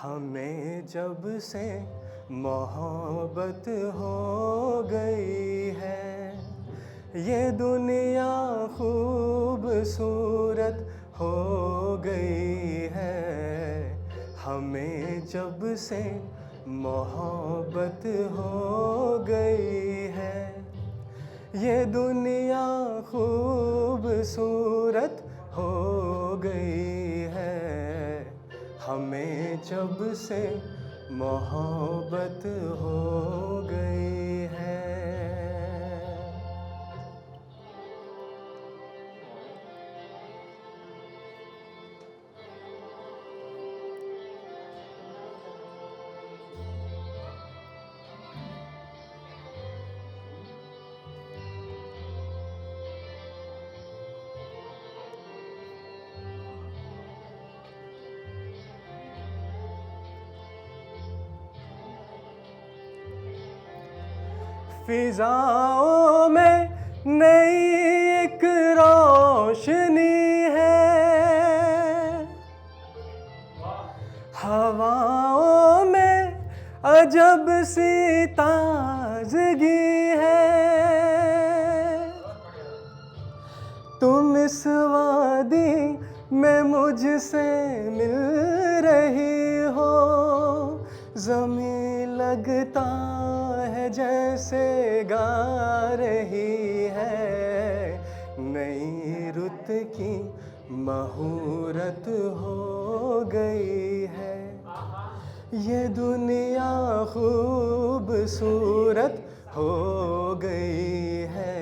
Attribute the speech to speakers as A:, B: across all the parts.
A: हमें जब से मोहब्बत हो गई है, ये दुनिया खूबसूरत हो गई है। हमें जब से मोहब्बत हो गई है, ये दुनिया खूबसूरत हो गई है। हमें जब से मोहब्बत हो गई है। फिजाओं में नई एक रोशनी है, हवाओं में अजब सी ताजगी है। तुम इस वादी में मुझसे मिल रही हो, ज़मीं लगता है जैसे गा रही है। नई रुत की महूरत हो गई है, ये दुनिया खूबसूरत हो गई है।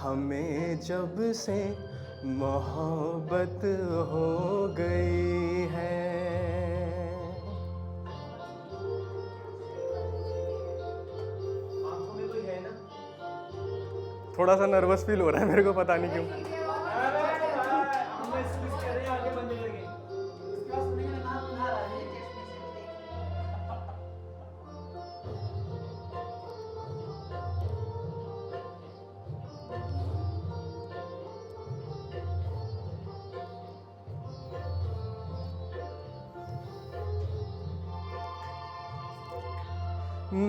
A: हमें जब से मोहब्बत हो गई है। थोड़ा सा नर्वस फील हो रहा है मेरे को, पता नहीं क्यों।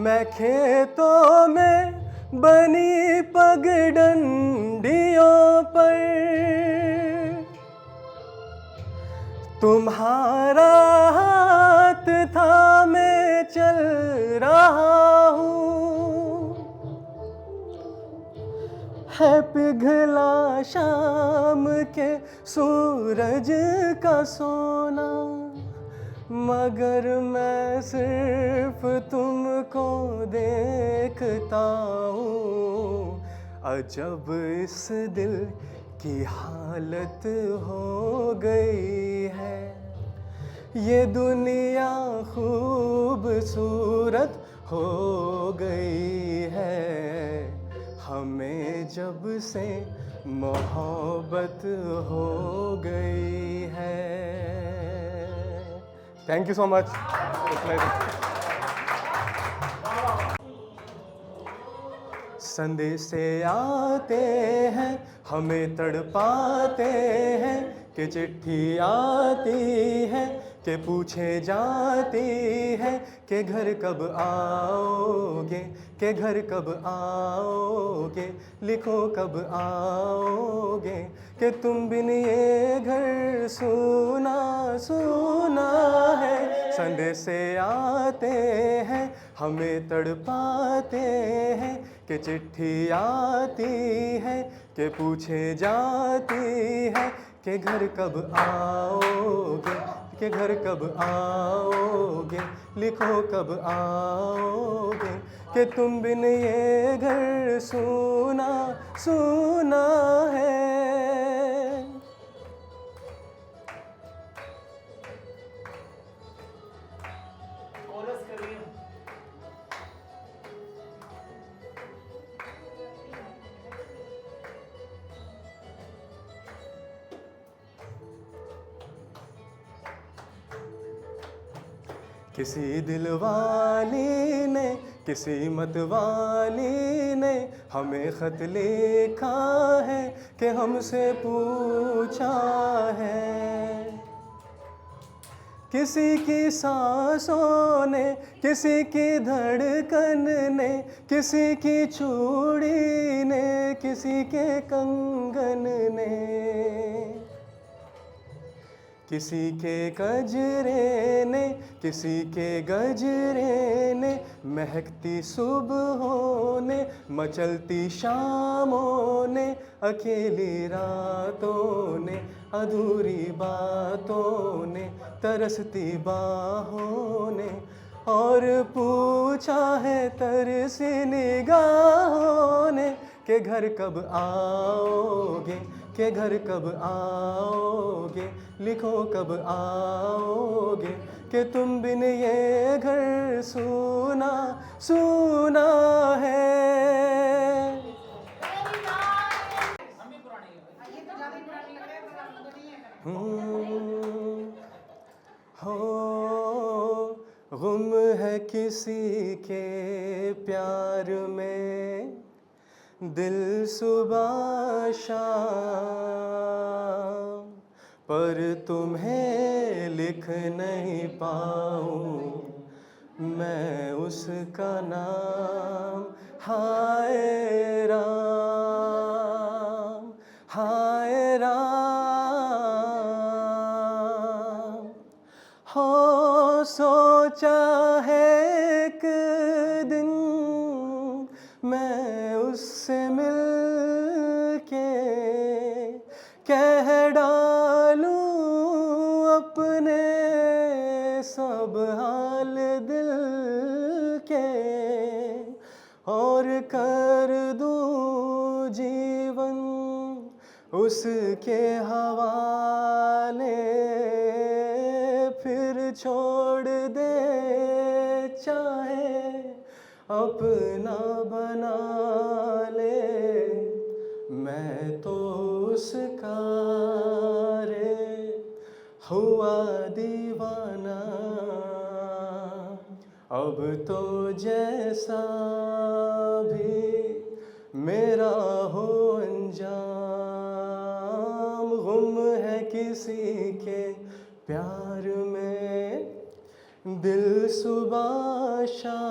A: मैं खेतों में बनी पगडंडियों पर तुम्हारा हाथ थामे चल रहा हूँ। है पिघला शाम के सूरज का सोना, मगर मैं सिर्फ तुमको देखता हूँ। अजब इस दिल की हालत हो गई है, ये दुनिया खूबसूरत हो गई है। हमें जब से मोहब्बत हो गई है। Thank you so much. संदेशे आते हैं हमें तड़पाते हैं, कि चिट्ठी आती है कि पूछे जाती है कि घर कब आओगे, कि घर कब आओगे, लिखो कब आओगे, कि तुम बिन ये घर सूना सूना है। संदेशे आते हैं हमें तड़पाते हैं, कि चिट्ठी आती है कि पूछे जाती है कि घर कब आओगे, कि घर कब आओगे, लिखो कब आओगे, कि तुम बिन ये घर सूना सूना है। किसी दिलवाली ने, किसी मतवाली ने हमें खत लिखा है कि हमसे पूछा है किसी की सांसों ने, किसी की धड़कन ने, किसी की चूड़ी ने, किसी के कंगन ने, किसी के गजरे ने, किसी के गजरे ने, महकती सुबहों ने, मचलती शामों ने, अकेली रातों ने, अधूरी बातों ने, तरसती बाहों ने, और पूछा है तरसी निगाहों ने कि घर कब आओगे, के घर कब आओगे, लिखो कब आओगे, कि तुम बिन ये घर सूना सूना है। हो गुम है किसी के प्यार में दिल सुबह शाम, पर तुम्हें लिख नहीं पाऊँ मैं उसका नाम। हाय राम, हाय राम, हो सोचा है एक दिन मैं उससे मिल के कह डालूं अपने सब हाल दिल के, और कर दूं जीवन उसके हवाले, फिर छोड़ दे चाहे अपना बना ले, मैं तो उसका रे हुआ दीवाना। अब तो जैसा भी मेरा हो अंजाम, गुम है किसी के प्यार में दिल सुबह शाम,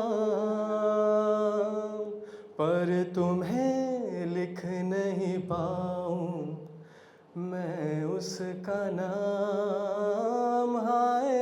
A: पर तुम्हें लिख नहीं पाऊँ मैं उसका नाम। हाय